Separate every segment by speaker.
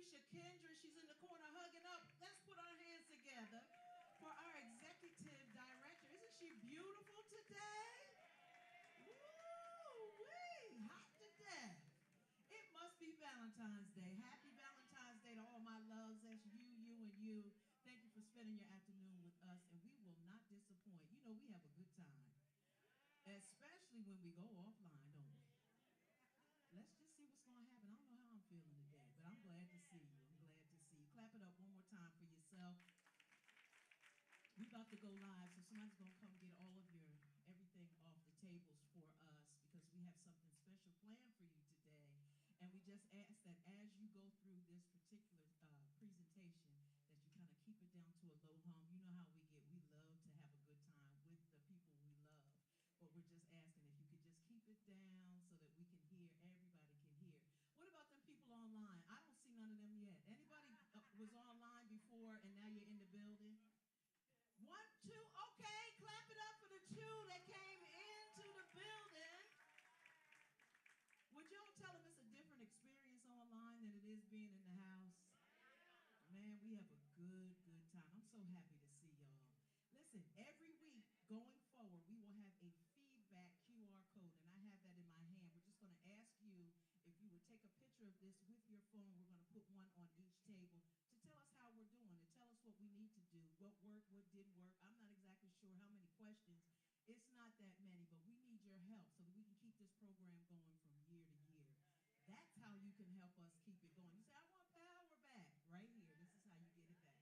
Speaker 1: Lucretia Kendra. She's in the corner hugging up. Let's put our hands together for our executive director. Isn't she beautiful today? Woo-wee, hot to death. It must be Valentine's Day. Happy Valentine's Day to all my loves. That's you, and you. Thank you for spending your afternoon with us, and we will not disappoint. You know, we have a good time, especially when we go offline, don't we? Let's just see what's going to happen. I don't know how I'm feeling today, but I'm glad to see you. I'm glad to see you. Clap it up one more time for yourself. We're about to go live, so somebody's going to come get all of your everything off the tables for us because we have something special planned for you today. And we just ask that as you go through this particular presentation, that you kind of keep it down to a low hum. You know how we get. We love to have a good time with the people we love. But we're just asking if you could just keep it down so that we can hear, everybody can hear. What about them people online? I don't see none of them yet. Anybody was online before and now you're in the building? 1, 2, okay. Clap it up for the 2 that came into the building. Would y'all tell them it's a different experience online than it is being in the house? Man, we have a good time. I'm so happy to see y'all. Listen, every week going forward, we will have a feedback QR code, and I have that in my hand. We're just going to ask you if you would take a picture of this with your phone. We're going to put one on each table to tell us how we're doing, to tell us what we need to do, what worked, what didn't work. I'm not exactly sure how many questions. It's not that many, but we need your help so that we can keep this program going from year to year. That's how you can help us keep it going. You say, I want power back. Right here. This is how you get it back.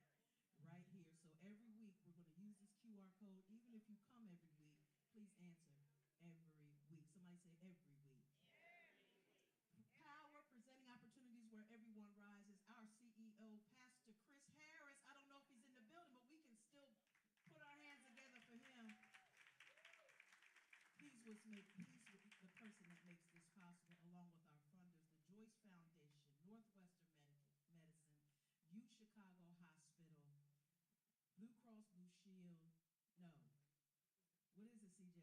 Speaker 1: Right here. So every week we're going to use this QR code. Even if you come every week, please answer every week. Somebody say every week. Power, presenting opportunities where everyone rises. Our CEO, Pastor Chris Harris. I don't know if he's in the building, but we can still put our hands together for him. He's the person that makes this possible, along with our funders, the Joyce Foundation, Northwestern Medicine, U Chicago Hospital, Blue Cross Blue Shield. No. What is it, CJ?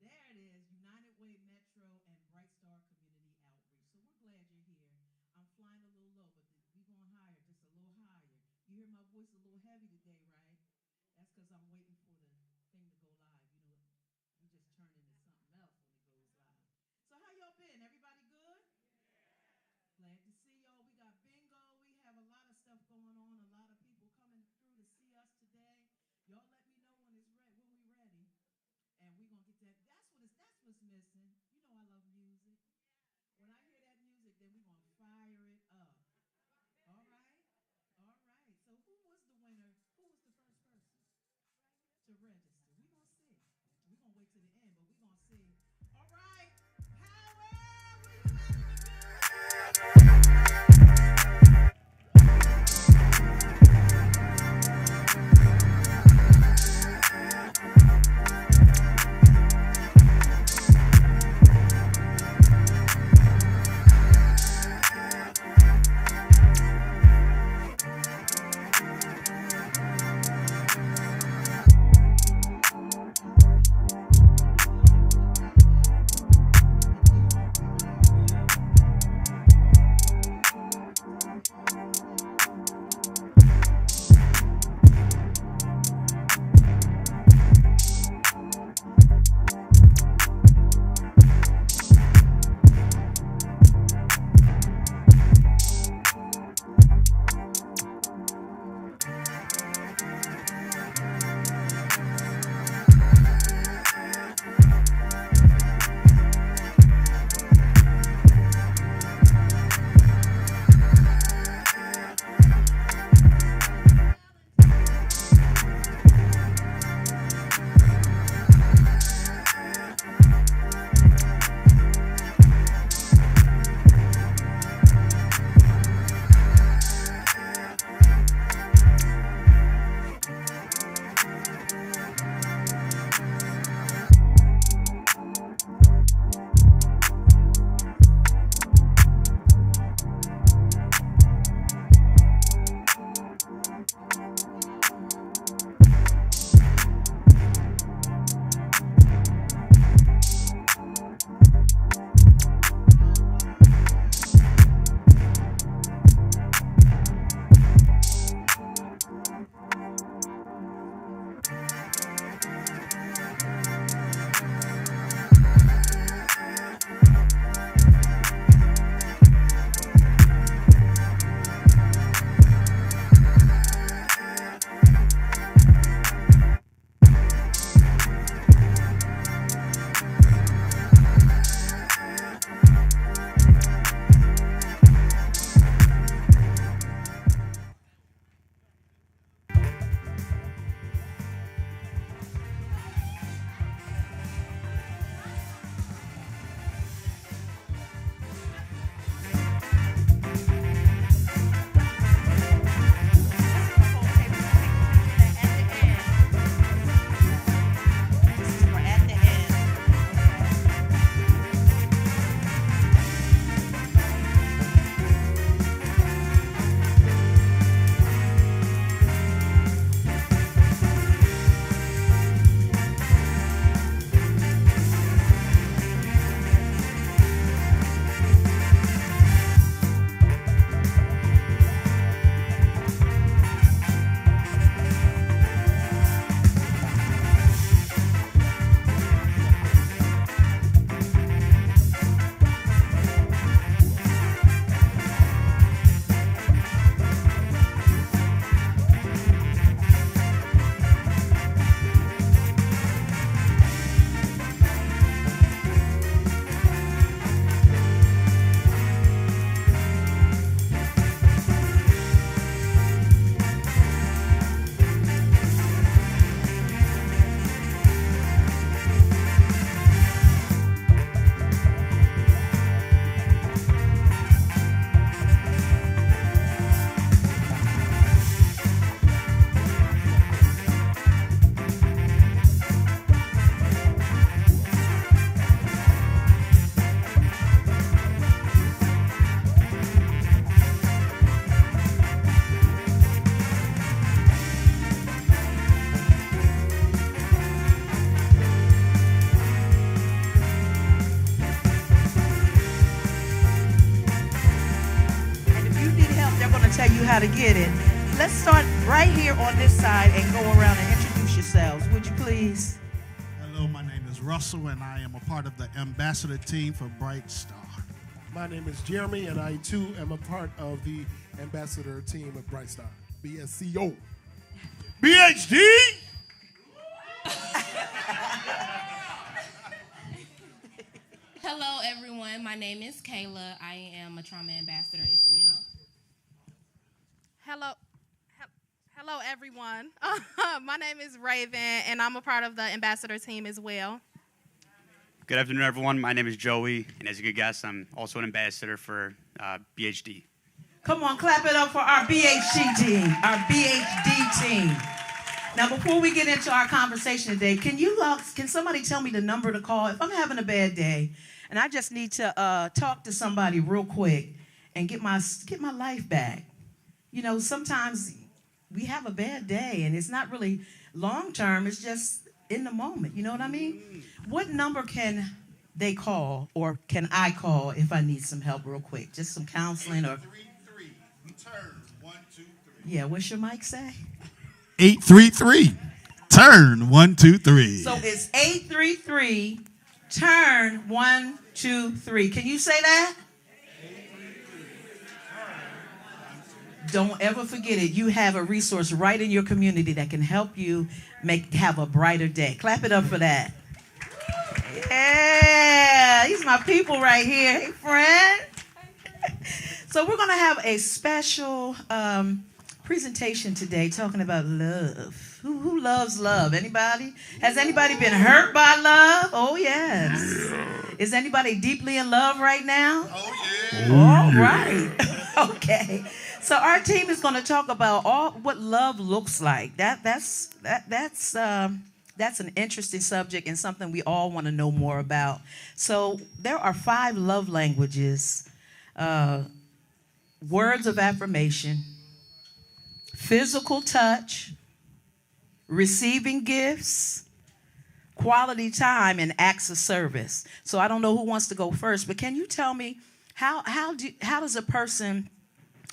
Speaker 1: There it is, United Way Metro and Bright Star Community Outreach. So we're glad you're here. I'm flying a little low, but we're going higher, just a little higher. You hear my voice a little heavy today, right? That's because I'm waiting for the thing to go live. You know, we just turn into something else when it goes live. So how y'all been? Everybody good? Glad to see y'all. We got bingo. We have a lot of stuff going on. A lot of people coming through to see us today. Y'all let me know when it's ready, when we're ready. And we're going to get that. That's what's missing. You know I love music. When I hear that music, then we're going to fire it up. All right? All right. So who was the winner? Who was the first person to register? We're going to see. We're going to wait to the end, but we're going to see. All right. Howard, where you at in the building? tell you how to get it. Let's start right here on this side and go around and introduce yourselves. Would you please?
Speaker 2: Hello, my name is Russell, and I am a part of the ambassador team for Bright Star.
Speaker 3: My name is Jeremy, and I, too, am a part of the ambassador team of Bright Star. BSCO.
Speaker 2: BHD!
Speaker 4: Hello, everyone. My name is Kayla. I am a trauma ambassador as well.
Speaker 5: Hello, everyone. My name is Raven, and I'm a part of the ambassador team as well.
Speaker 6: Good afternoon, everyone. My name is Joey, and as you could guess, I'm also an ambassador for BHD.
Speaker 1: Come on, clap it up for our BHD team, our BHD team. Now, before we get into our conversation today, can somebody tell me the number to call if I'm having a bad day and I just need to talk to somebody real quick and get my life back? You know, sometimes we have a bad day and it's not really long term, it's just in the moment. You know what I mean? What number can they call, or can I call if I need some help real quick? Just some counseling or
Speaker 2: 833. Turn 1, 2, 3.
Speaker 1: Yeah, what's your mic say?
Speaker 2: 833. Turn 1, 2, 3.
Speaker 1: So it's 833. Turn 1, 2, 3. Can you say that? Don't ever forget it. You have a resource right in your community that can help you have a brighter day. Clap it up for that. Yeah, these are my people right here. Hey, friend. So we're going to have a special presentation today talking about love. Who loves love? Anybody? Has anybody been hurt by love? Oh, yes. Is anybody deeply in love right now?
Speaker 2: Oh, yeah.
Speaker 1: All right. Okay. So our team is going to talk about what love looks like. That's an interesting subject and something we all want to know more about. So there are 5 love languages: words of affirmation, physical touch, receiving gifts, quality time, and acts of service. So I don't know who wants to go first, but can you tell me how does a person,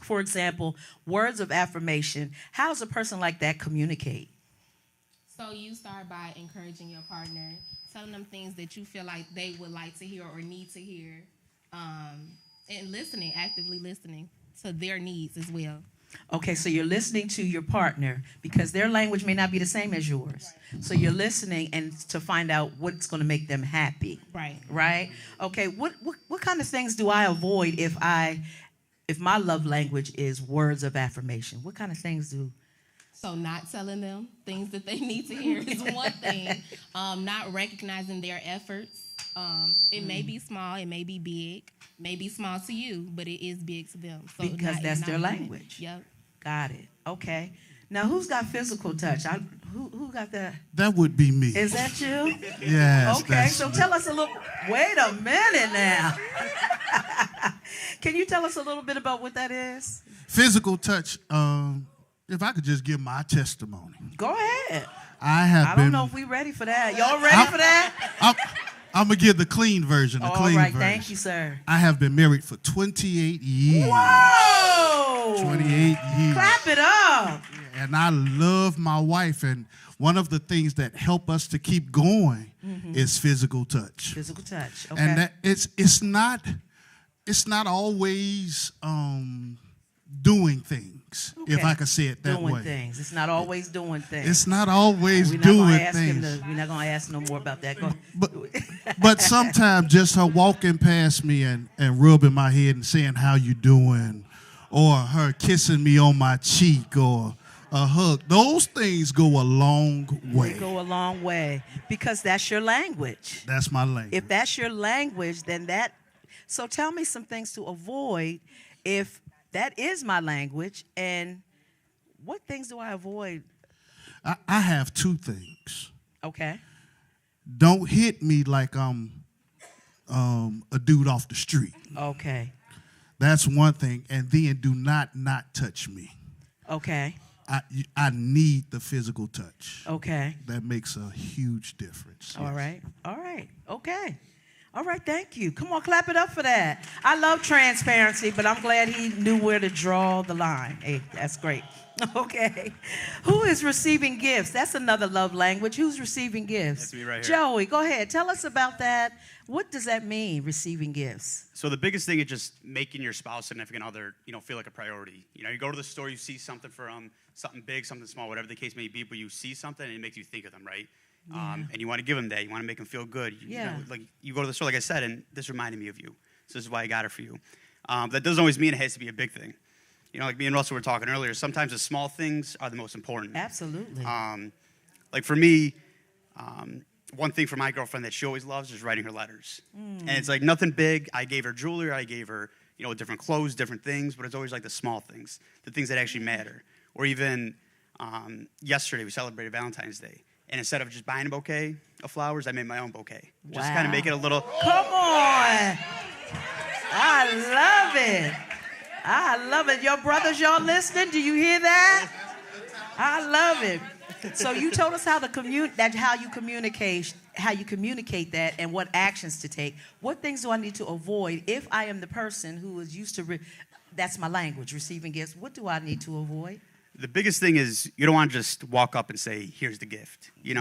Speaker 1: for example, words of affirmation, how does a person like that communicate?
Speaker 4: So you start by encouraging your partner, telling them things that you feel like they would like to hear or need to hear, and actively listening to their needs as well.
Speaker 1: Okay, so you're listening to your partner because their language may not be the same as yours. Right. So you're listening and to find out what's going to make them happy.
Speaker 4: Right.
Speaker 1: Right? Okay, what kind of things do I avoid if my love language is words of affirmation? What kind of things do?
Speaker 4: So not telling them things that they need to hear is one thing. Not recognizing their efforts. It may be small, it may be big, may be small to you, but it is big to them. So
Speaker 1: because that's their language.
Speaker 4: Yep.
Speaker 1: Got it. Okay. Now, who's got physical touch? Who got that?
Speaker 2: That would be me.
Speaker 1: Is that you?
Speaker 2: Yes.
Speaker 1: Okay, so tell us a little. Wait a minute now. Can you tell us a little bit about what that is?
Speaker 2: Physical touch. If I could just give my testimony.
Speaker 1: Go ahead.
Speaker 2: I
Speaker 1: don't know if we're ready for that. Y'all ready for that?
Speaker 2: I'm going to give the clean version.
Speaker 1: All right, thank you, sir.
Speaker 2: I have been married for 28 years.
Speaker 1: Whoa!
Speaker 2: 28 years.
Speaker 1: Clap it up.
Speaker 2: And I love my wife, and one of the things that help us to keep going is physical touch.
Speaker 1: Physical touch, okay.
Speaker 2: And that it's not always doing things, okay, if I could say it that way.
Speaker 1: Doing things. It's not always doing things.
Speaker 2: It's not always doing things.
Speaker 1: We're not going to ask no more about that.
Speaker 2: But sometimes just her walking past me and rubbing my head and saying, "How you doing?" or her kissing me on my cheek or a hug. Those things go a long way.
Speaker 1: They go a long way because that's your language.
Speaker 2: That's my language.
Speaker 1: If that's your language, then that... So tell me some things to avoid if that is my language, and what things do I avoid?
Speaker 2: I have 2 things.
Speaker 1: Okay.
Speaker 2: Don't hit me like I'm a dude off the street.
Speaker 1: Okay.
Speaker 2: That's one thing. And then do not touch me.
Speaker 1: Okay.
Speaker 2: I need the physical touch.
Speaker 1: Okay.
Speaker 2: That makes a huge difference.
Speaker 1: All right. All right. Okay.
Speaker 7: All right, thank you. Come on, clap it up for that. I love transparency, but I'm glad he knew where to draw the line. Hey, that's great. Okay. Who is receiving gifts? That's another love language. Who's receiving gifts?
Speaker 6: That's me right here.
Speaker 7: Joey, go ahead. Tell us about that. What does that mean, receiving gifts?
Speaker 6: So the biggest thing is just making your spouse, significant other, feel like a priority. You go to the store, you see something for something big, something small, whatever the case may be, but you see something and it makes you think of them, right? Yeah. And you want to give them that. You want to make them feel good. Like you go to the store, like I said, and this reminded me of you. So this is why I got it for you. That doesn't always mean it has to be a big thing. Like me and Russell were talking earlier, sometimes the small things are the most important.
Speaker 7: Absolutely.
Speaker 6: Like for me, one thing for my girlfriend that she always loves is writing her letters. And it's like nothing big. I gave her jewelry. I gave her, different clothes, different things. But it's always like the small things, the things that actually matter. Or even yesterday, we celebrated Valentine's Day. And instead of just buying a bouquet of flowers, I made my own bouquet.
Speaker 7: Wow.
Speaker 6: Just kind of make it a little.
Speaker 7: Come on. I love it. I love it. Your brothers, y'all listening? Do you hear that? I love it. So you told us how you communicate that and what actions to take. What things do I need to avoid if I am the person who is used to that's my language, receiving gifts? What do I need to avoid?
Speaker 6: The biggest thing is you don't want to just walk up and say, here's the gift. You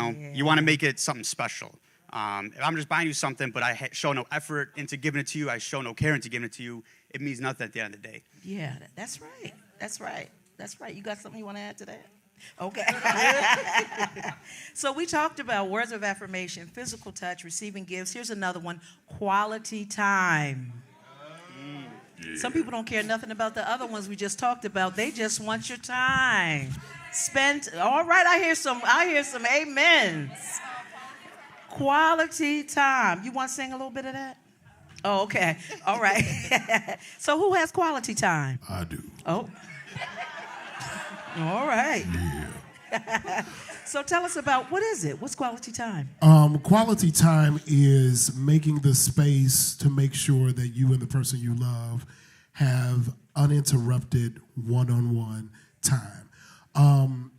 Speaker 6: want to make it something special. If I'm just buying you something, but I show no effort into giving it to you, I show no care into giving it to you, it means nothing at the end of the day.
Speaker 7: Yeah, that's right. That's right. That's right. You got something you want to add to that? Okay. So we talked about words of affirmation, physical touch, receiving gifts. Here's another one, quality time. Yeah. Some people don't care nothing about the other ones we just talked about. They just want your time. All right, I hear some amens. Quality time. You want to sing a little bit of that? Oh, okay. All right. So who has quality time?
Speaker 3: I do.
Speaker 7: Oh. All right.
Speaker 3: Yeah.
Speaker 7: So tell us about, what is it? What's quality time?
Speaker 3: Quality time is making the space to make sure that you and the person you love have uninterrupted one-on-one time.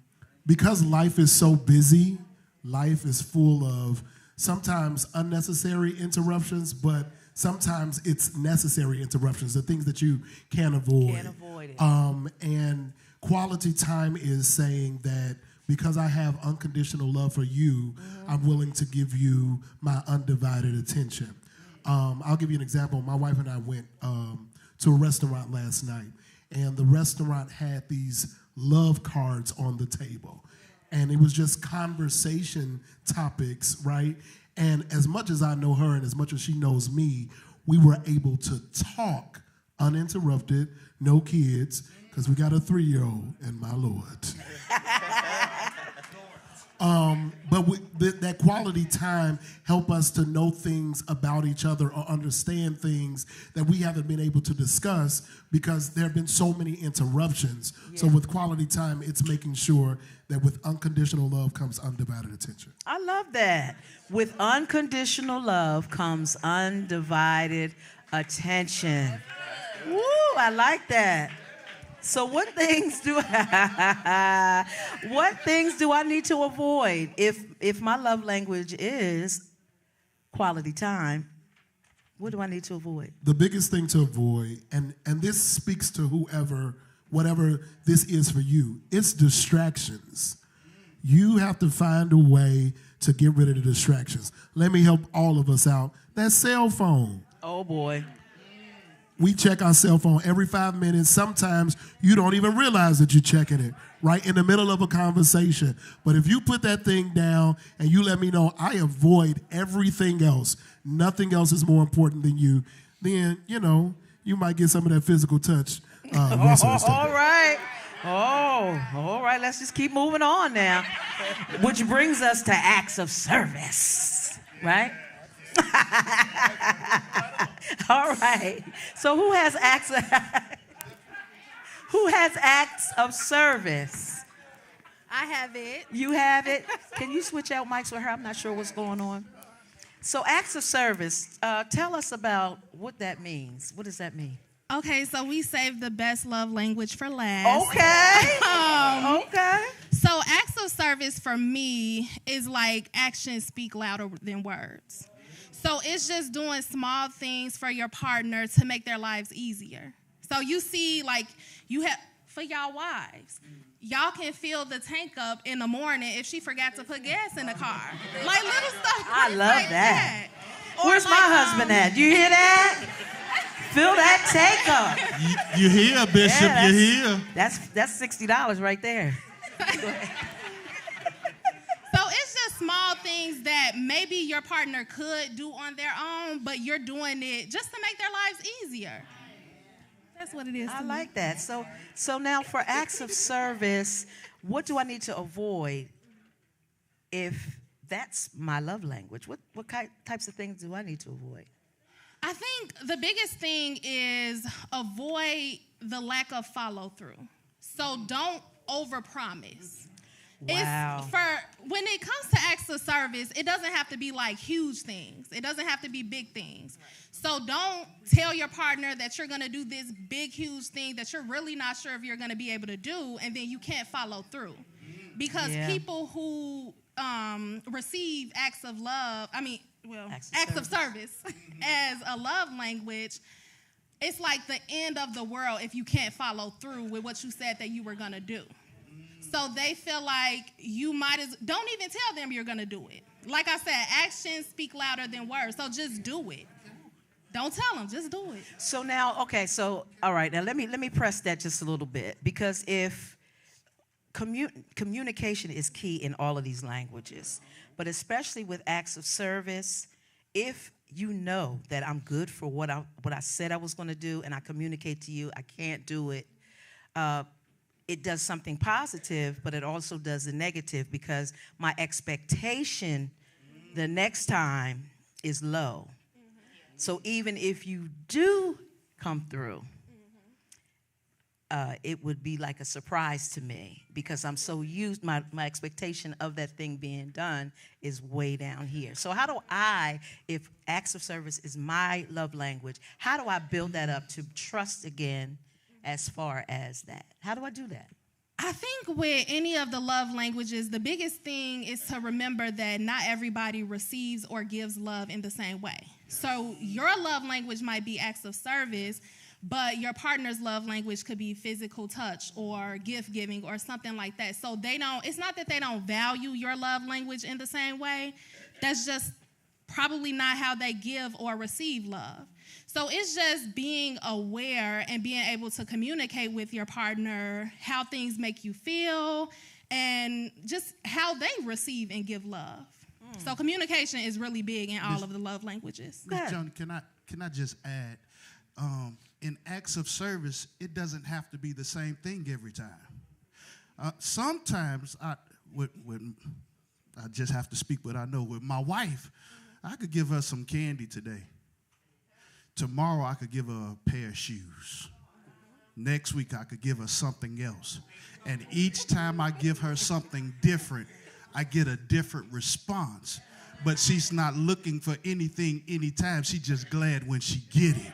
Speaker 3: Because life is so busy, life is full of sometimes unnecessary interruptions, but sometimes it's necessary interruptions, the things that you can't avoid.
Speaker 7: Can't avoid it.
Speaker 3: And quality time is saying that because I have unconditional love for you, I'm willing to give you my undivided attention. I'll give you an example. My wife and I went to a restaurant last night, and the restaurant had these love cards on the table. And it was just conversation topics, right? And as much as I know her and as much as she knows me, we were able to talk uninterrupted, no kids, because we got a 3-year-old, and my Lord. But that quality time help us to know things about each other or understand things that we haven't been able to discuss because there have been so many interruptions. Yeah. So with quality time, it's making sure that with unconditional love comes undivided attention.
Speaker 7: I love that. With unconditional love comes undivided attention. Woo, I like that. So what things do I need to avoid if my love language is quality time? What do I need to avoid?
Speaker 3: The biggest thing to avoid, and this speaks to whatever this is for you, it's distractions. You have to find a way to get rid of the distractions. Let me help all of us out. That cell phone.
Speaker 7: Oh, boy.
Speaker 3: We check our cell phone every 5 minutes. Sometimes you don't even realize that you're checking it right in the middle of a conversation. But if you put that thing down and you let me know, I avoid everything else. Nothing else is more important than you. Then, you might get some of that physical touch.
Speaker 7: All right. All right. Let's just keep moving on now. Which brings us to acts of service, right? All right. So who has acts of service?
Speaker 5: I have it.
Speaker 7: You have it? Can you switch out mics with her? I'm not sure what's going on. So acts of service, tell us about what that means. What does that mean?
Speaker 5: Okay, so we saved the best love language for last.
Speaker 7: Okay. Okay.
Speaker 5: So acts of service for me is like actions speak louder than words. So it's just doing small things for your partner to make their lives easier. So you see, like, you have, for y'all wives, y'all can fill the tank up in the morning if she forgot to put gas in the car. Like little stuff.
Speaker 7: I love
Speaker 5: like
Speaker 7: that.
Speaker 5: Or
Speaker 7: Where's
Speaker 5: like,
Speaker 7: my husband at? You hear that? Fill that tank up.
Speaker 2: You hear, Bishop,
Speaker 7: Yeah,
Speaker 2: you hear.
Speaker 7: That's $60 right there.
Speaker 5: So it's just small things that maybe your partner could do on their own, but you're doing it just to make their lives easier. That's what it is.
Speaker 7: I
Speaker 5: to
Speaker 7: like
Speaker 5: me.
Speaker 7: that. So now for acts of service, what do I need to avoid if that's my love language? What types of things do I need to avoid?
Speaker 5: I think the biggest thing is avoid the lack of follow through. So don't overpromise.
Speaker 7: Wow.
Speaker 5: It's for when it comes to acts of service, it doesn't have to be like huge things. It doesn't have to be big things. So don't tell your partner that you're going to do this big, huge thing that you're really not sure if you're going to be able to do, and then you can't follow through. Because people who receive acts of love, acts of service as a love language, it's like the end of the world if you can't follow through with what you said that you were going to do. So they feel like you don't even tell them you're going to do it. Like I said, actions speak louder than words. So just do it. Don't tell them, just do it.
Speaker 7: So now, okay, so all right, now let me press that just a little bit, because if communication is key in all of these languages, but especially with acts of service, if you know that I'm good for what I said I was going to do, and I communicate to you I can't do it, it does something positive, but it also does the negative, because my expectation the next time is low. So even if you do come through, it would be like a surprise to me, because I'm so used, my expectation of that thing being done is way down here. So how do I, if acts of service is my love language, how do I build that up to trust again as far as that? How do I do that?
Speaker 5: I think with any of the love languages, the biggest thing is to remember that not everybody receives or gives love in the same way. So your love language might be acts of service, but your partner's love language could be physical touch or gift giving or something like that. So it's not that they don't value your love language in the same way. That's just probably not how they give or receive love. So it's just being aware and being able to communicate with your partner how things make you feel and just how they receive and give love. So communication is really big in all of the love languages.
Speaker 2: Ms. Johnny, can I just add, in acts of service, it doesn't have to be the same thing every time. Sometimes I just have to speak what I know. With my wife, I could give her some candy today. Tomorrow, I could give her a pair of shoes. Next week, I could give her something else. And each time I give her something different, I get a different response. But she's not looking for anything anytime. She's just glad when she get it.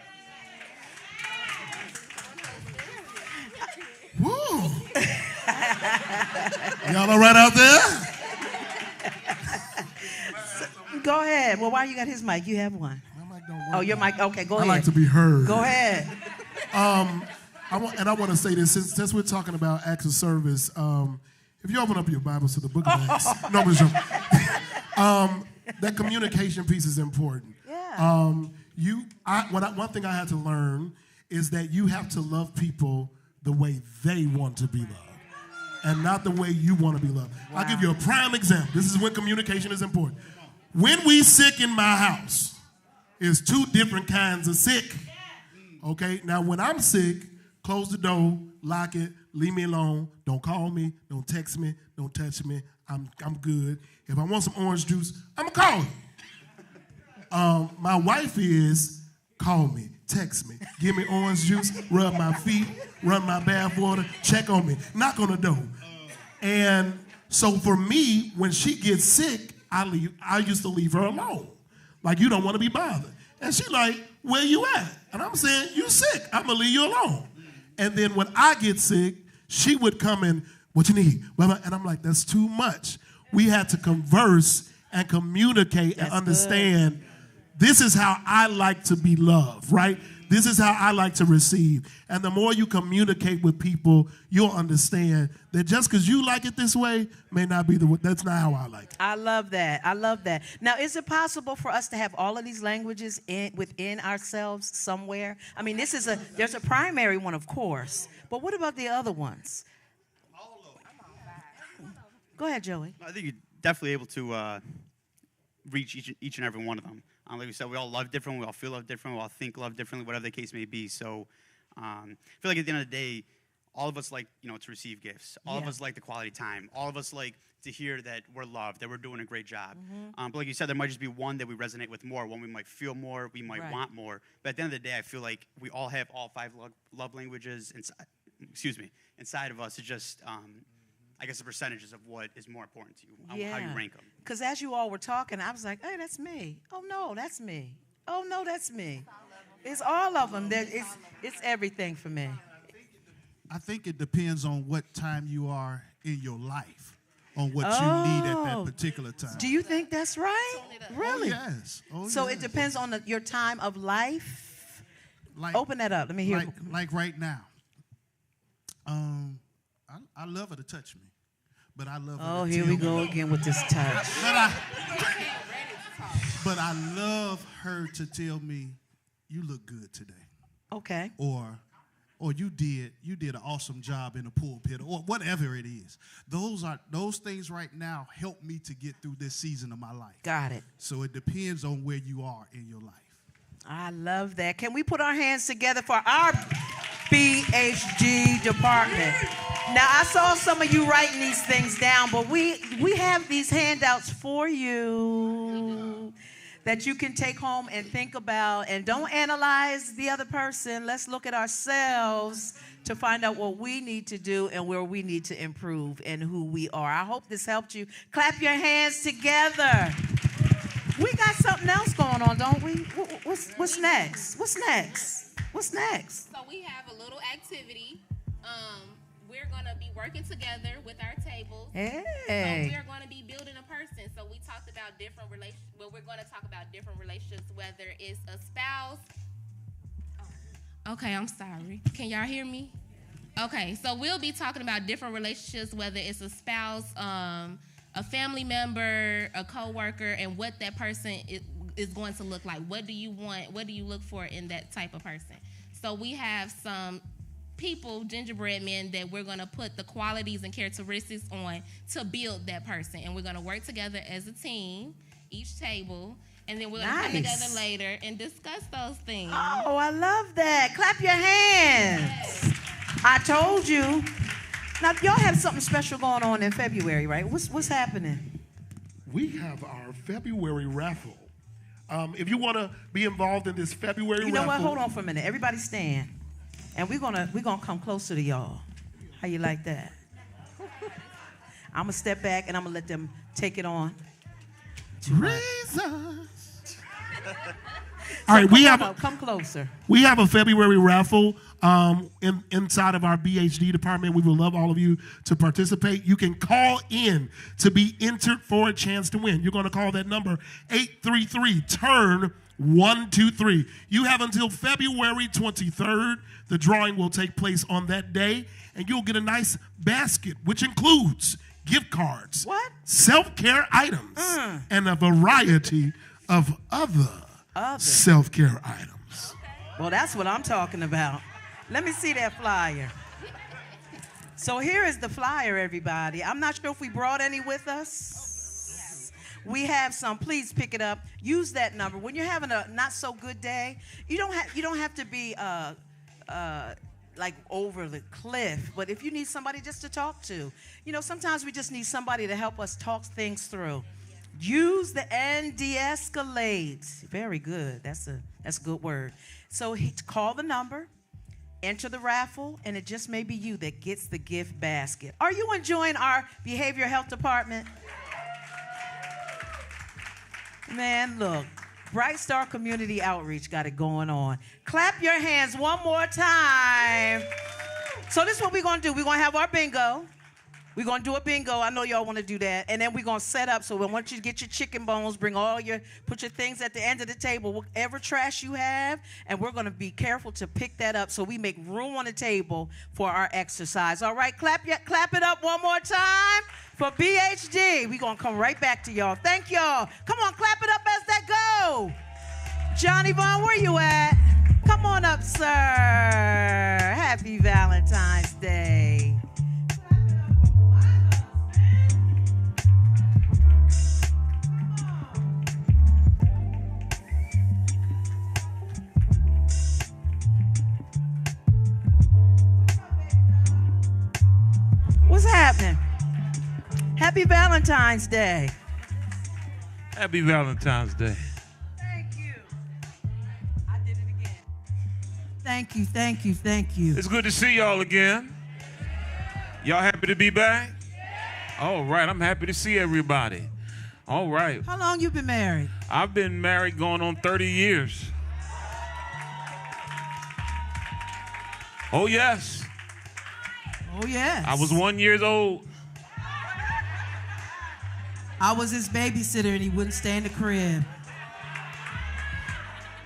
Speaker 2: Woo! Y'all all right out there?
Speaker 7: Go ahead. Well, why you got his mic? You have one.
Speaker 3: My mic don't work.
Speaker 7: Oh, your mic. Okay, go
Speaker 3: I
Speaker 7: ahead.
Speaker 3: like to be heard.
Speaker 7: Go ahead.
Speaker 3: I want to say this, since we're talking about acts of service, if you open up your Bibles to the book of Acts, no, I'm just joking. That communication piece is important.
Speaker 7: Yeah.
Speaker 3: One thing I had to learn is that you have to love people the way they want to be loved, and not the way you want to be loved. Wow. I'll give you a prime example. This is when communication is important. When we sick in my house, it's two different kinds of sick. Okay? Now, when I'm sick, close the door, lock it, leave me alone. Don't call me, don't text me, don't touch me. I'm good. If I want some orange juice, I'm going to call you. My wife is, call me, text me, give me orange juice, rub my feet, run my bath water, check on me, knock on the door. And so for me, when she gets sick, I used to leave her alone. Like, you don't want to be bothered. And she like, where you at? And I'm saying, you sick. I'm going to leave you alone. And then when I get sick, she would come in, what you need? And I'm like, that's too much. We had to converse and communicate and understand This is how I like to be loved, right? This is how I like to receive. And the more you communicate with people, you'll understand that just because you like it this way may not be that's not how I like it.
Speaker 7: I love that. I love that. Now, is it possible for us to have all of these languages within ourselves somewhere? I mean, there's a primary one, of course, but what about the other ones? Go ahead, Joey.
Speaker 6: I think you're definitely able to reach each and every one of them. Like we said, we all love different, we all feel love different, we all think love differently, whatever the case may be. So I feel like at the end of the day, all of us like, to receive gifts. All of us like the quality time. All of us like to hear that we're loved, that we're doing a great job. But like you said, there might just be one that we resonate with more, one we might feel more, we might want more. But at the end of the day, I feel like we all have all 5 love languages inside of us. It's just, I guess, the percentages of what is more important to you, how you rank them.
Speaker 7: Because as you all were talking, I was like, hey, that's me. Oh, no, that's me. Oh, no, that's me. It's all of them. It's everything for me.
Speaker 2: I think it depends on what time you are in your life, on what you need at that particular time.
Speaker 7: Do you think that's right? Really?
Speaker 2: Oh, yes.
Speaker 7: So it depends on your time of life? Open that up. Let me hear.
Speaker 2: Like right now. I love her to touch me, but I love her
Speaker 7: Oh,
Speaker 2: to
Speaker 7: here
Speaker 2: tell
Speaker 7: we go
Speaker 2: me.
Speaker 7: again with this touch.
Speaker 2: But I love her to tell me, you look good today.
Speaker 7: Okay.
Speaker 2: Or you did an awesome job in the pulpit, or whatever it is. Those things right now help me to get through this season of my life.
Speaker 7: Got it.
Speaker 2: So it depends on where you are in your life.
Speaker 7: I love that. Can we put our hands together for our PhD department? Now, I saw some of you writing these things down, but we have these handouts for you that you can take home and think about. And don't analyze the other person. Let's look at ourselves to find out what we need to do and where we need to improve and who we are. I hope this helped you. Clap your hands together. We got something else going on, don't we? What's next? What's next? What's next?
Speaker 4: So we have a little activity. We're going to be working together with our tables.
Speaker 7: Hey.
Speaker 4: So we're going to be building a person. So we talked about different relationships. Well, we're going to talk about different relationships, whether it's a spouse. Okay, I'm sorry. Can y'all hear me? Okay, so we'll be talking about different relationships, whether it's a spouse, a family member, a coworker, and what that person is going to look like. What do you want? What do you look for in that type of person? So we have some people, gingerbread men, that we're going to put the qualities and characteristics on to build that person. And we're going to work together as a team, each table, and then we're going to come together later and discuss those things.
Speaker 7: Oh, I love that. Clap your hands. Yes. I told you. Now, y'all have something special going on in February, right? What's happening?
Speaker 3: We have our February raffle. If you want to be involved in this February raffle.
Speaker 7: You know what? Hold on for a minute. Everybody stand. And we're gonna come closer to y'all. How you like that? I'm gonna step back and I'm gonna let them take it on.
Speaker 2: Jesus.
Speaker 3: All right,
Speaker 7: come closer.
Speaker 3: We have a February raffle inside of our BHD department. We would love all of you to participate. You can call in to be entered for a chance to win. You're going to call that number 833-TURN-123. You have until February 23rd. The drawing will take place on that day, and you'll get a nice basket, which includes gift cards, self-care items, and a variety of other self-care items.
Speaker 7: Well, that's what I'm talking about. Let me see that flyer. So here is the flyer, everybody. I'm not sure if we brought any with us. We have some. Please pick it up. Use that number. When you're having a not so good day, you don't have to be like over the cliff. But if you need somebody just to talk to, sometimes we just need somebody to help us talk things through. Use the and de-escalate. Very good. That's a good word. So call the number, enter the raffle, and it just may be you that gets the gift basket. Are you enjoying our behavioral health department? Man, look, Bright Star Community Outreach got it going on. Clap your hands one more time. So this is what we're going to do. We're going to have our bingo. We're going to do a bingo. I know y'all want to do that. And then we're going to set up. So I want you to get your chicken bones, put your things at the end of the table, whatever trash you have. And we're going to be careful to pick that up so we make room on the table for our exercise. All right, clap it up one more time for BHD. We're going to come right back to y'all. Thank y'all. Come on, clap it up as that go. Johnny Vaughn, where you at? Come on up, sir. Happy Valentine's Day. What's happening? Happy Valentine's Day.
Speaker 8: Happy Valentine's Day.
Speaker 7: Thank you. I did it again. Thank you, thank you, thank you.
Speaker 8: It's good to see y'all again. Y'all happy to be back? All right, I'm happy to see everybody. All right.
Speaker 7: How long you been married?
Speaker 8: I've been married going on 30 years. Oh, yes.
Speaker 7: Oh, yes.
Speaker 8: I was 1 year old.
Speaker 7: I was his babysitter and he wouldn't stay in the crib.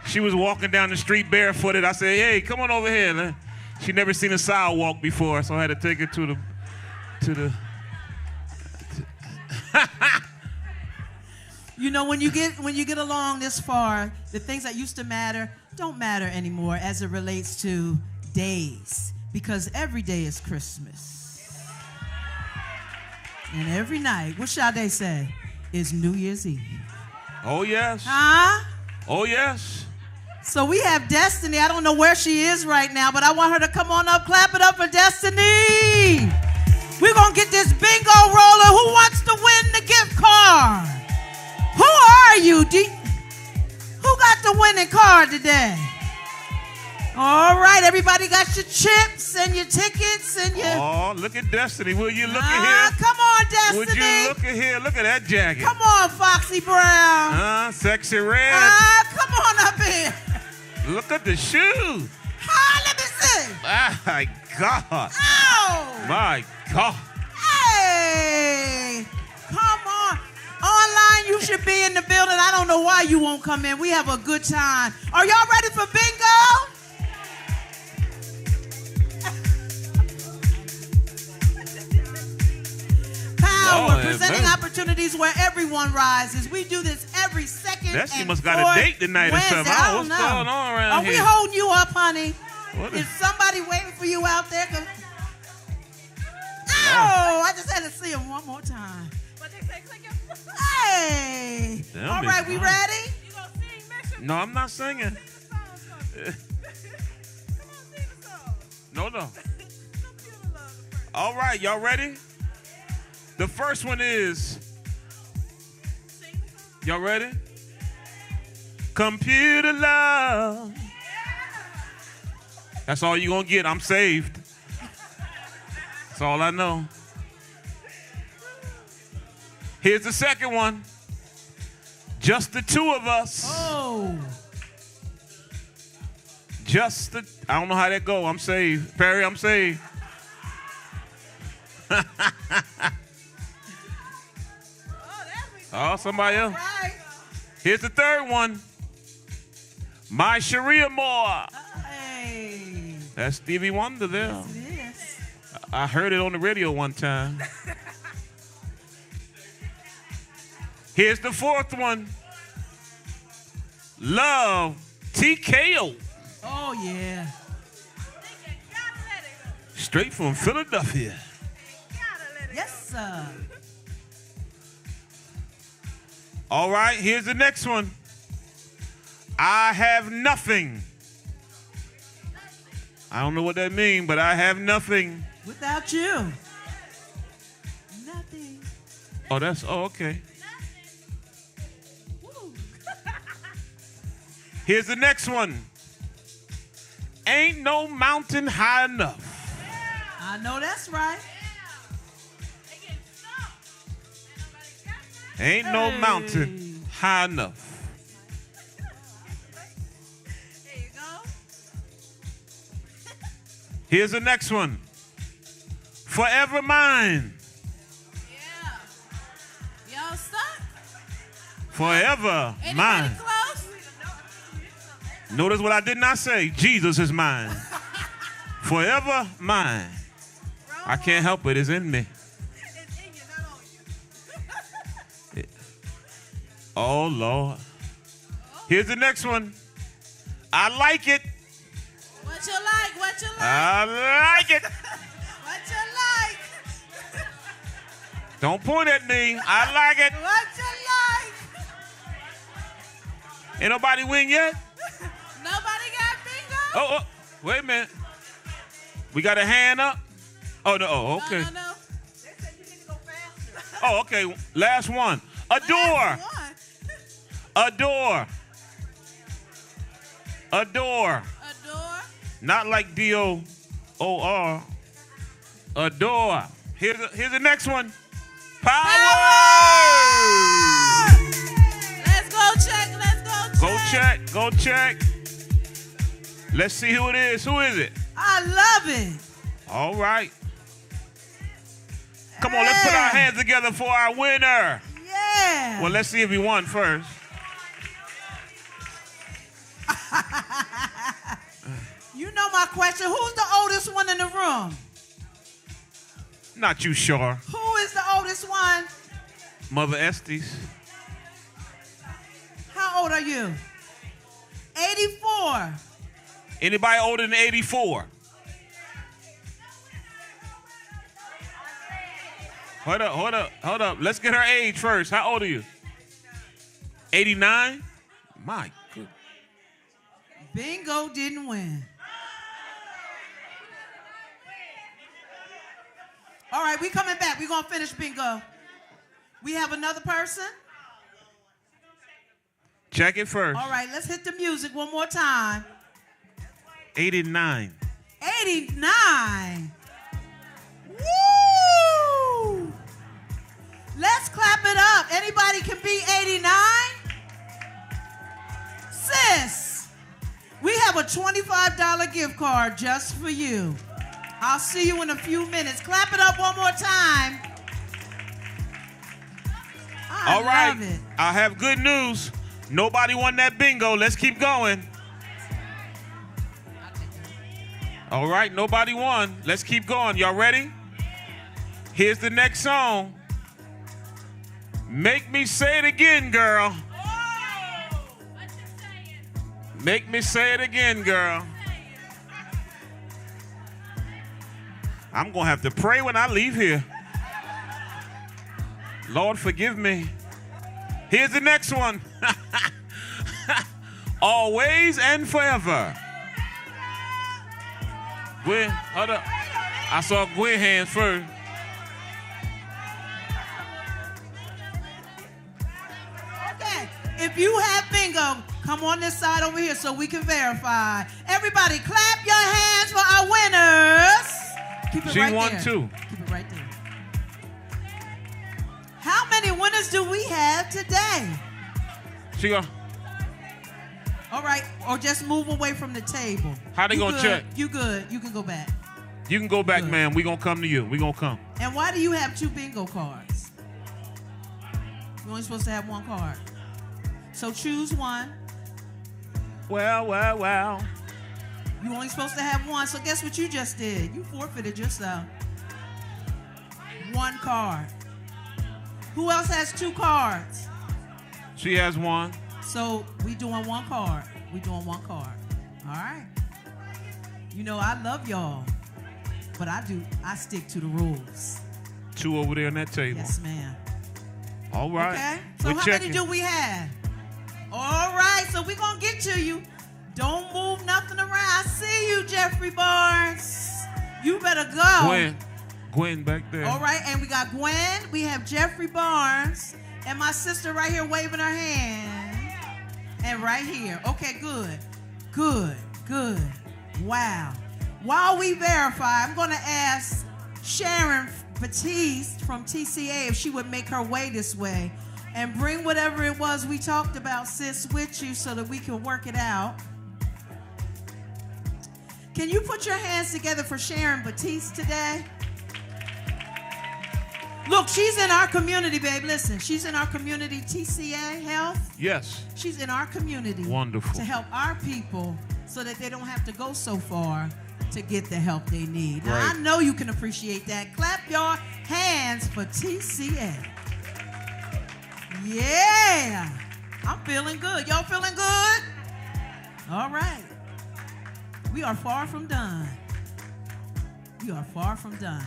Speaker 8: She was walking down the street barefooted. I said, hey, come on over here. She never seen a sidewalk before, so I had to take her to the.
Speaker 7: You know, when you get along this far, the things that used to matter don't matter anymore as it relates to days, because every day is Christmas. And every night, what Sade say, is New Year's Eve.
Speaker 8: Oh, yes.
Speaker 7: Huh?
Speaker 8: Oh, yes.
Speaker 7: So we have Destiny. I don't know where she is right now, but I want her to come on up. Clap it up for Destiny. We're going to get this bingo roller. Who wants to win the gift card? Who are you? Who got the winning card today? All right, everybody got your chips and your tickets and your...
Speaker 8: Oh, look at Destiny. Will you look at here?
Speaker 7: Come on, Destiny.
Speaker 8: Would you look at here? Look at that jacket.
Speaker 7: Come on, Foxy Brown.
Speaker 8: Sexy red.
Speaker 7: Come on up here.
Speaker 8: Look at the shoes.
Speaker 7: Let me see.
Speaker 8: My God.
Speaker 7: Oh.
Speaker 8: My God.
Speaker 7: Hey. Come on. Online, you should be in the building. I don't know why you won't come in. We have a good time. Are y'all ready for bingo? Power, presenting opportunities where everyone rises. We do this every second.
Speaker 8: Destiny must got a date tonight or something. What's going on around here?
Speaker 7: Are we holding you up, honey?
Speaker 8: Is
Speaker 7: somebody waiting for you out there? Oh, I just had to see him one more time. Hey. All right, we ready?
Speaker 8: No, I'm not singing. No. All right, y'all ready? The first one is, y'all ready? Computer love. That's all you're going to get. I'm saved. That's all I know. Here's the second one. Just the two of us.
Speaker 7: Oh.
Speaker 8: I don't know how that go. I'm saved. Perry, I'm saved. Oh, somebody else.
Speaker 7: Right.
Speaker 8: Here's the third one. My Sharia Moore.
Speaker 7: Hey.
Speaker 8: That's Stevie Wonder there.
Speaker 7: Yes, it is.
Speaker 8: I heard it on the radio one time. Here's the fourth one. Love TKO.
Speaker 7: Oh, yeah.
Speaker 8: Straight from Philadelphia.
Speaker 7: Yes, sir.
Speaker 8: All right, here's the next one. I have nothing. I don't know what that means, but I have nothing.
Speaker 7: Without you. Nothing.
Speaker 8: Oh, okay. Here's the next one. Ain't no mountain high enough.
Speaker 7: I know that's right.
Speaker 8: Ain't no mountain high enough.
Speaker 7: There you go.
Speaker 8: Here's the next one. Forever mine. Forever
Speaker 1: Anybody
Speaker 8: mine.
Speaker 1: close?
Speaker 8: Notice what I did not say. Jesus is mine. Forever mine. I can't help it. It's in me.
Speaker 1: It's in you, not on you.
Speaker 8: Oh, Lord. Here's the next one. I like it.
Speaker 1: What you like? What you like?
Speaker 8: I like it.
Speaker 1: What you like?
Speaker 8: Don't point at me. I like it.
Speaker 1: What you like?
Speaker 8: Ain't nobody win yet?
Speaker 1: Nobody got bingo?
Speaker 8: Oh, wait a minute. We got a hand up? Oh, no. Oh, okay.
Speaker 1: No. They said you need to go faster.
Speaker 8: Oh, okay. Last one. Adore. Adore. Adore.
Speaker 1: Adore.
Speaker 8: Not like D-O-O-R. Adore. Here's the next one. Power.
Speaker 1: Let's go check.
Speaker 8: Go check. Go check. Let's see who it is. Who is it?
Speaker 1: I love it.
Speaker 8: All right. Come on, let's put our hands together for our winner.
Speaker 1: Yeah.
Speaker 8: Well, let's see if he won first.
Speaker 1: You know my question. Who's the oldest one in the room?
Speaker 8: Not you, sure.
Speaker 1: Who is the oldest one?
Speaker 8: Mother Estes.
Speaker 1: How old are you? 84.
Speaker 8: Anybody older than 84? Hold up. Let's get her age first. How old are you? 89? My goodness.
Speaker 1: Bingo didn't win. All right, we coming back. We're going to finish bingo. We have another person?
Speaker 8: Check it first.
Speaker 1: All right, let's hit the music one more time.
Speaker 8: 89.
Speaker 1: 89. Woo! Let's clap it up. Anybody can be 89? Sis, we have a $25 gift card just for you. I'll see you in a few minutes. Clap it up one more time. I
Speaker 8: All right.
Speaker 1: love it.
Speaker 8: I have good news. Nobody won that bingo. Let's keep going. All right, nobody won. Let's keep going. Y'all ready? Here's the next song. Make me say it again, girl. Make me say it again, girl. I'm going to have to pray when I leave here. Lord, forgive me. Here's the next one. Always and forever. Gwen, hold up. I saw Gwen hands first.
Speaker 1: Okay, if you have bingo, come on this side over here so we can verify. Everybody clap your hands for our winners. Keep it
Speaker 8: She
Speaker 1: right
Speaker 8: won
Speaker 1: there.
Speaker 8: too.
Speaker 1: Keep it right there. How many winners do we have today?
Speaker 8: She go.
Speaker 1: All right, or just move away from the table.
Speaker 8: How they
Speaker 1: You
Speaker 8: gonna
Speaker 1: good.
Speaker 8: check?
Speaker 1: You good. You can go back.
Speaker 8: You can go back,
Speaker 1: Good.
Speaker 8: ma'am. We gonna come to you. We gonna come.
Speaker 1: And why do you have 2 bingo cards? You're only supposed to have 1 card. So choose one.
Speaker 8: Well.
Speaker 1: You're only supposed to have 1. So guess what you just did? You forfeited yourself. 1 card. Who else has 2 cards?
Speaker 8: She has 1.
Speaker 1: So we doing 1 card. We doing 1 card. All right. You know, I love y'all, but I stick to the rules.
Speaker 8: 2 over there on that table.
Speaker 1: Yes, ma'am.
Speaker 8: All right.
Speaker 1: Okay. So
Speaker 8: We're
Speaker 1: how
Speaker 8: checking.
Speaker 1: many do we have? All right. So we're gonna get to you. Don't move nothing around. I see you, Jeffrey Barnes. You better go.
Speaker 8: Gwen back there.
Speaker 1: All right. And we got Gwen. We have Jeffrey Barnes. And my sister right here waving her hand. And right here. Okay, good. Good. Wow. While we verify, I'm going to ask Sharon Batiste from TCA if she would make her way this way and bring whatever it was we talked about, sis, with you so that we can work it out. Can you put your hands together for Sharon Batiste today? Look, she's in our community, babe. Listen, she's in our community, TCA Health.
Speaker 8: Yes.
Speaker 1: She's in our community.
Speaker 8: Wonderful.
Speaker 1: To help our people so that they don't have to go so far to get the help they need. Now,
Speaker 8: Right.
Speaker 1: I know you can appreciate that. Clap your hands for TCA. Yeah. I'm feeling good. Y'all feeling good? All right. We are far from done. We are far from done.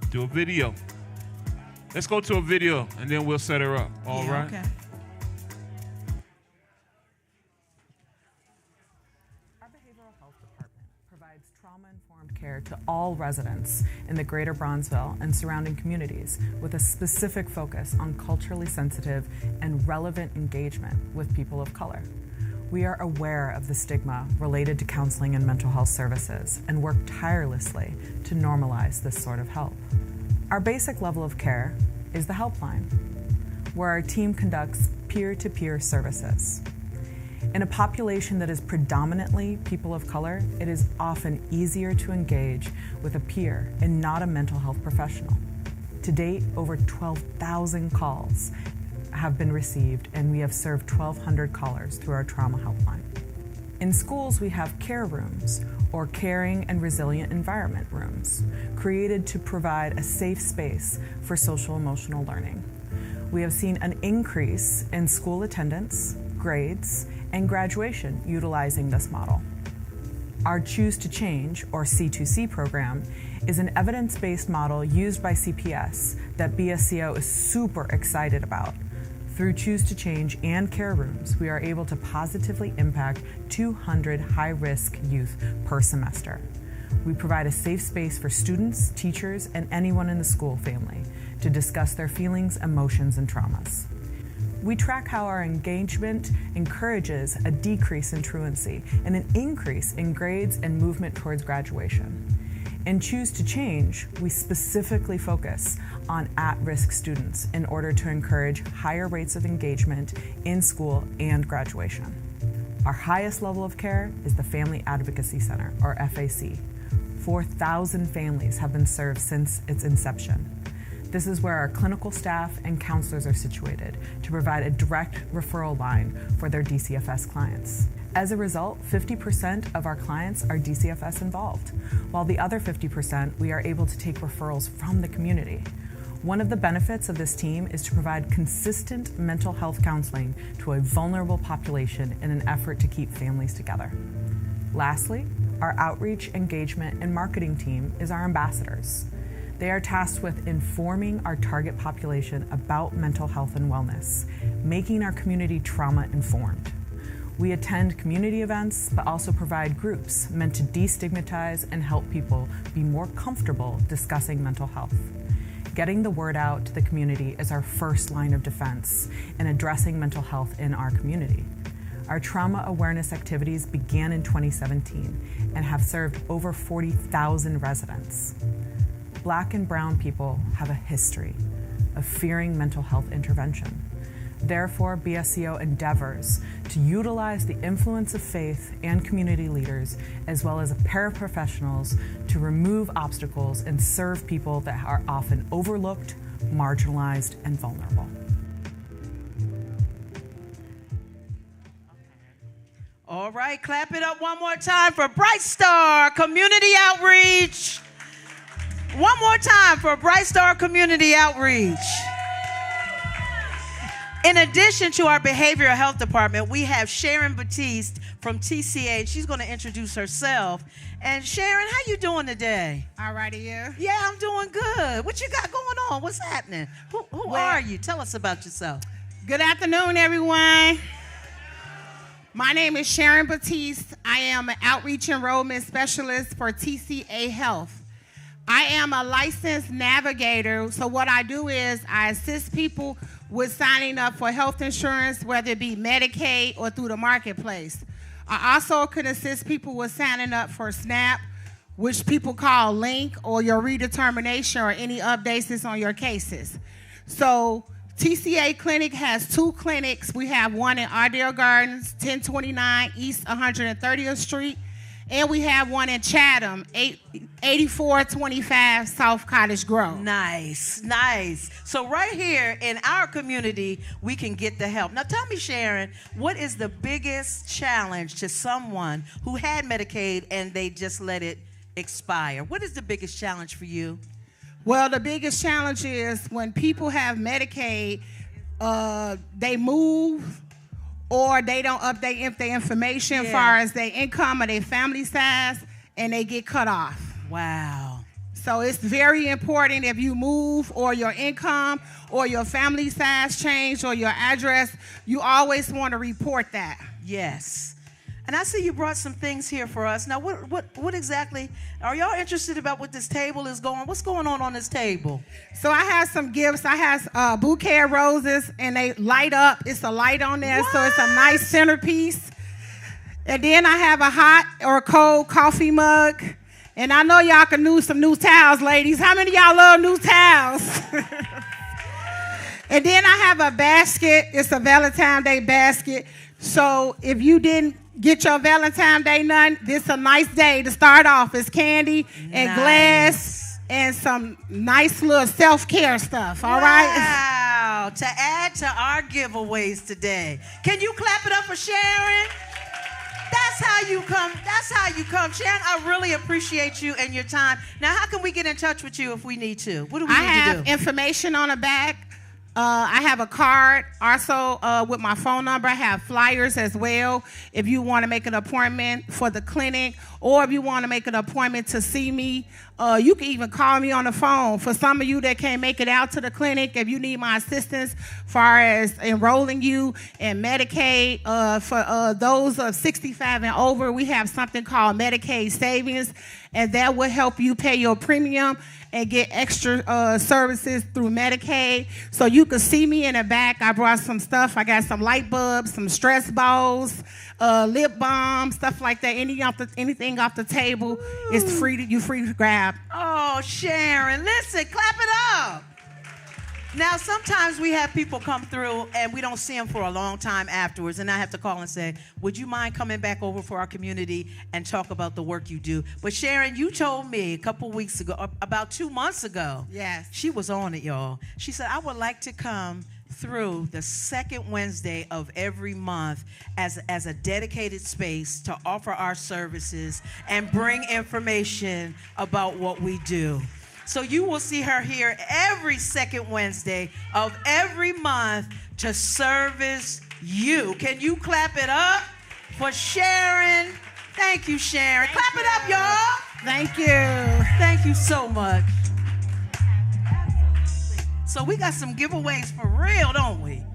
Speaker 8: Do a video. Let's go to a video and then we'll set her up. All right.
Speaker 1: Okay.
Speaker 9: Our behavioral health department provides trauma-informed care to all residents in the greater Bronzeville and surrounding communities with a specific focus on culturally sensitive and relevant engagement with people of color. We are aware of the stigma related to counseling and mental health services and work tirelessly to normalize this sort of help. Our basic level of care is the helpline, where our team conducts peer-to-peer services. In a population that is predominantly people of color, it is often easier to engage with a peer and not a mental health professional. To date, over 12,000 calls have been received, and we have served 1,200 callers through our trauma helpline. In schools, we have care rooms, or caring and resilient environment rooms, created to provide a safe space for social emotional learning. We have seen an increase in school attendance, grades, and graduation utilizing this model. Our Choose to Change, or C2C program, is an evidence-based model used by CPS that BSCO is super excited about. Through Choose to Change and care rooms, we are able to positively impact 200 high-risk youth per semester. We provide a safe space for students, teachers, and anyone in the school family to discuss their feelings, emotions, and traumas. We track how our engagement encourages a decrease in truancy and an increase in grades and movement towards graduation. In Choose to Change, we specifically focus on at-risk students in order to encourage higher rates of engagement in school and graduation. Our highest level of care is the Family Advocacy Center, or FAC. 4,000 families have been served since its inception. This is where our clinical staff and counselors are situated to provide a direct referral line for their DCFS clients. As a result, 50% of our clients are DCFS involved, while the other 50% we are able to take referrals from the community. One of the benefits of this team is to provide consistent mental health counseling to a vulnerable population in an effort to keep families together. Lastly, our outreach, engagement, and marketing team is our ambassadors. They are tasked with informing our target population about mental health and wellness, making our community trauma-informed. We attend community events, but also provide groups meant to destigmatize and help people be more comfortable discussing mental health. Getting the word out to the community is our first line of defense in addressing mental health in our community. Our trauma awareness activities began in 2017 and have served over 40,000 residents. Black and brown people have a history of fearing mental health intervention. Therefore, BSCO endeavors to utilize the influence of faith and community leaders, as well as paraprofessionals, to remove obstacles and serve people that are often overlooked, marginalized, and vulnerable.
Speaker 7: All right, clap it up one more time for Bright Star Community Outreach. One more time for Bright Star Community Outreach. In addition to our behavioral health department, we have Sharon Batiste from TCA. She's going to introduce herself. And Sharon, how you doing today?
Speaker 10: All right, you?
Speaker 7: Yeah, I'm doing good. What you got going on? What's happening? Who are you? Tell us about yourself.
Speaker 10: Good afternoon, everyone. My name is Sharon Batiste. I am an outreach enrollment specialist for TCA Health. I am a licensed navigator, so what I do is I assist people with signing up for health insurance, whether it be Medicaid or through the marketplace. I also can assist people with signing up for SNAP, which people call Link, or your redetermination, or any updates that's on your cases. So TCA Clinic has 2 clinics. We have one in Ardell Gardens, 1029 East 130th Street, And we have one in Chatham, 8425 South Cottage Grove.
Speaker 7: Nice, nice. So right here in our community, we can get the help. Now tell me, Sharon, what is the biggest challenge to someone who had Medicaid and they just let it expire? What is the biggest challenge for you?
Speaker 10: Well, the biggest challenge is when people have Medicaid, they move or they don't update their information as far as their income or their family size, and they get cut off.
Speaker 7: Wow.
Speaker 10: So it's very important if you move or your income or your family size change or your address, you always want to report that.
Speaker 7: Yes. And I see you brought some things here for us. Now, what exactly, are y'all interested about what this table is going? What's going on this table?
Speaker 10: So I have some gifts. I have a bouquet of roses, and they light up. It's a light on there,
Speaker 7: what?
Speaker 10: so it's a nice centerpiece. And then I have a hot or cold coffee mug. And I know y'all can use some new towels, ladies. How many of y'all love new towels? And then I have a basket. It's a Valentine's Day basket. So if you didn't get your Valentine's Day none, this is a nice day to start off. It's candy and glass and some nice little self-care stuff, all right?
Speaker 7: Wow, to add to our giveaways today. Can you clap it up for Sharon? That's how you come. That's how you come. Sharon, I really appreciate you and your time. Now, how can we get in touch with you if we need to? What do we need to do?
Speaker 10: I have information on the back. I have a card also with my phone number. I have flyers as well if you want to make an appointment for the clinic or if you want to make an appointment to see me. You can even call me on the phone. For some of you that can't make it out to the clinic, if you need my assistance as far as enrolling you in Medicaid, for those of 65 and over, we have something called Medicaid Savings, and that will help you pay your premium and get extra services through Medicaid. So you can see me in the back. I brought some stuff. I got some light bulbs, some stress balls, lip balm, stuff like that. Anything off the table is free. You're free to grab.
Speaker 7: Oh, Sharon, listen, clap it up. Now, sometimes we have people come through and we don't see them for a long time afterwards, and I have to call and say, would you mind coming back over for our community and talk about the work you do? But Sharon, you told me a couple weeks ago, about 2 months ago.
Speaker 10: Yes.
Speaker 7: She was on it, y'all. She said, I would like to come through the second Wednesday of every month as a dedicated space to offer our services and bring information about what we do. So you will see her here every second Wednesday of every month to service you. Can you clap it up for Sharon? Thank you, Sharon. Clap it up, y'all.
Speaker 10: Thank you.
Speaker 7: Thank you so much. So we got some giveaways for real, don't we?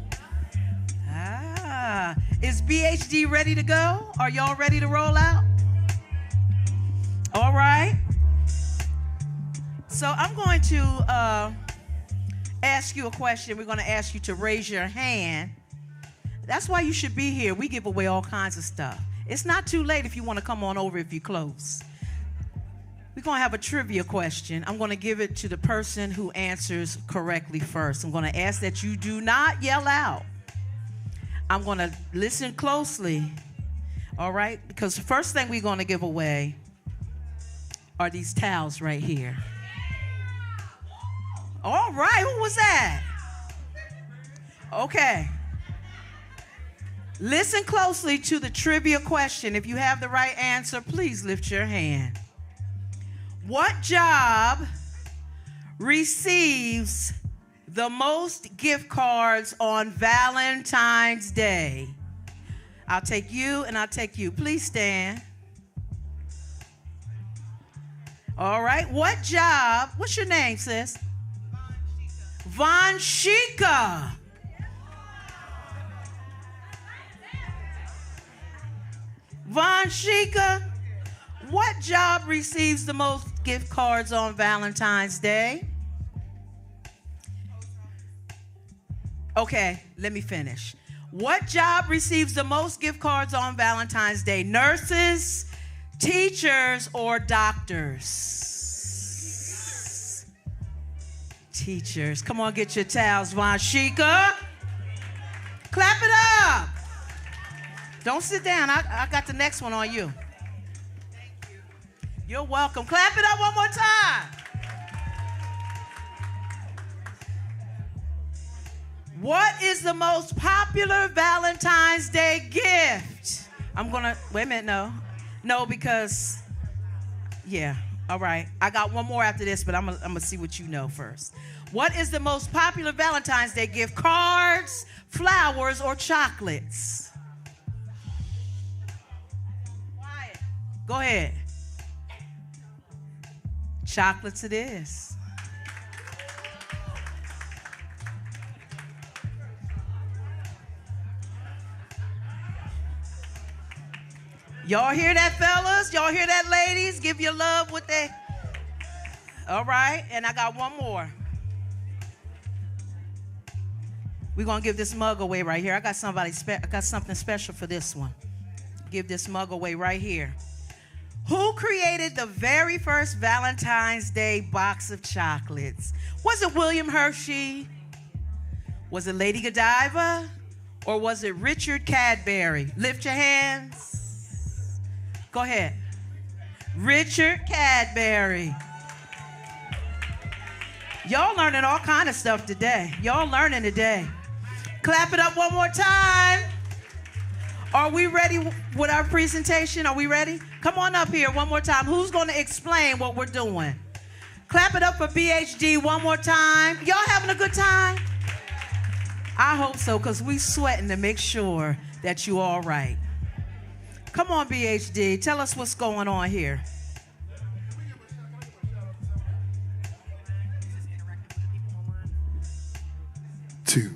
Speaker 7: Is BHD ready to go? Are y'all ready to roll out? All right. So I'm going to ask you a question. We're going to ask you to raise your hand. That's why you should be here. We give away all kinds of stuff. It's not too late if you want to come on over if you're close. We're going to have a trivia question. I'm going to give it to the person who answers correctly first. I'm going to ask that you do not yell out. I'm going to listen closely, all right? Because the first thing we're going to give away are these towels right here. All right, who was that? Okay. Listen closely to the trivia question. If you have the right answer, please lift your hand. What job receives the most gift cards on Valentine's Day? I'll take you and I'll take you. Please stand. All right. What job? What's your name, sis? Von Shika. Von Shika, what job receives the most gift cards on Valentine's Day? Okay, let me finish. What job receives the most gift cards on Valentine's Day? Nurses, teachers, or doctors? Teachers. Come on, get your towels, Von Shika. Clap it up. Don't sit down. I got the next one on you. You're welcome. Clap it up one more time. What is the most popular Valentine's Day gift? Wait a minute, no, because, yeah, all right. I got one more after this, but I'm gonna see what you know first. What is the most popular Valentine's Day gift? Cards, flowers, or chocolates? Quiet. Go ahead. Chocolates it is. Y'all hear that, fellas? Y'all hear that, ladies? Give your love with that. All right, and I got one more. We're gonna give this mug away right here. I got something special for this one. Give this mug away right here. Who created the very first Valentine's Day box of chocolates? Was it William Hershey? Was it Lady Godiva? Or was it Richard Cadbury? Lift your hands. Go ahead. Richard Cadbury. Y'all learning all kind of stuff today. Y'all learning today. Clap it up one more time. Are we ready with our presentation? Are we ready? Come on up here one more time. Who's going to explain what we're doing? Clap it up for BHD one more time. Y'all having a good time? I hope so, because we sweating to make sure that you all right. Come on, BHD. Tell us what's going on here.
Speaker 3: Two.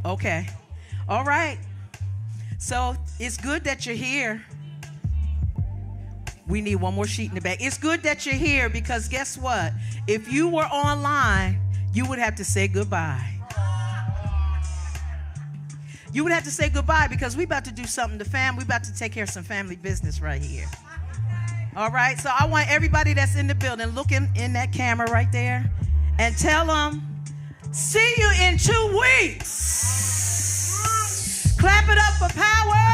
Speaker 7: Okay. All right. So it's good that you're here. We need one more sheet in the back. It's good that you're here because guess what? If you were online, you would have to say goodbye. You would have to say goodbye because we about to do something to we about to take care of some family business right here. All right, so I want everybody that's in the building looking in that camera right there and tell them, see you in 2 weeks. Clap it up for Power.